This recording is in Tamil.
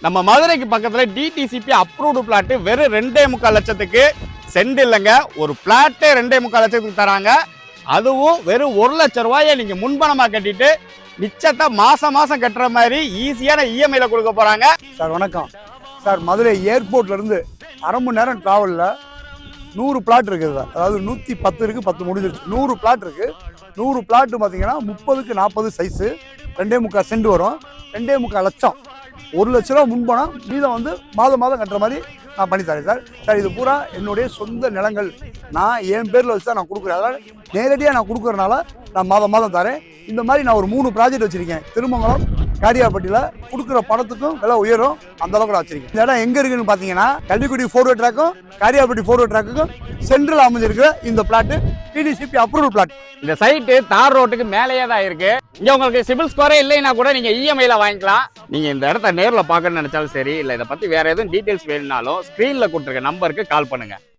நம்ம மதுரைக்கு பக்கத்துல டிடிசிபி அப்ரூவ்டு பிளாட் வெறும் 2.25 லட்சத்துக்கு சென்ட் இல்லைங்க. ஒரு பிளாட்டே 2.25 லட்சத்துக்கு தராங்க. அதுவும் வெறும் 1 லட்சம் ரூபாயை நீங்க முன்பணமா கட்டிட்டு மிச்சத்தை மாசம் மாசம் கட்டுற மாதிரி ஈஸியான இஎம்ஐல கொடுக்க போறாங்க. சார் வணக்கம் சார். மதுரை ஏர்போர்ட்ல இருந்து அரை மணி நேரம் டிராவலில் 100 பிளாட் இருக்குது சார். அதாவது 110 இருக்குது, 10 முடிஞ்சிருச்சு. 100 பிளாட் இருக்குது. 100 பிளாட் பார்த்தீங்கன்னா 30க்கு 40 சைஸு, 2.25 சென்ட் வரும். 2.25 லட்சம், 1 லட்ச ரூபா முன்பணம், மீதம் வந்து மாதம் மாதம் கட்டுற மாதிரி நான் பண்ணித்தரேன் சார். சார் இது பூரா என்னுடைய சொந்த நிலங்கள், நான் என் பேரில் வச்சு தான் நான் கொடுக்குறேன். அதனால் நேரடியாக நான் கொடுக்குறதுனால நான் மாதம் மாதம் தரேன். இந்த மாதிரி நான் ஒரு 3 ப்ராஜெக்ட் வச்சுருக்கேன். திருமங்கலம், காரியாப்பட்டியில் கொடுக்குற பணத்துக்கும் விலை உயரும், அந்த அளவுக்கு நான் வச்சிருக்கேன். இந்த இடம் எங்கே இருக்குன்னு பார்த்தீங்கன்னா கள்ளிக்குடி 4-வே ட்ராக்கும் காரியாப்பட்டி 4-வே ட்ராக்குக்கும் சென்ட்ரல் அமைஞ்சிருக்கிற இந்த பிளாட்டு டிடிசிபி அப்ரூவல் பிளாட். இந்த சைட்டு தார் ரோட்டுக்கு மேலேயே தான் இருக்கு. இங்க உங்களுக்கு சிபில் ஸ்கோரே இல்லைன்னா கூட நீங்க இஎம்ஐல வாங்கிக்கலாம். நீங்க இந்த இடத்த நேரில் பார்க்கணும்னு நினைச்சாலும் சரி, இல்லை இதை பத்தி வேற எதுவும் டீட்டெயில்ஸ் வேணும்னாலும் ஸ்கிரீன்ல கொடுத்துருக்க நம்பருக்கு கால் பண்ணுங்க.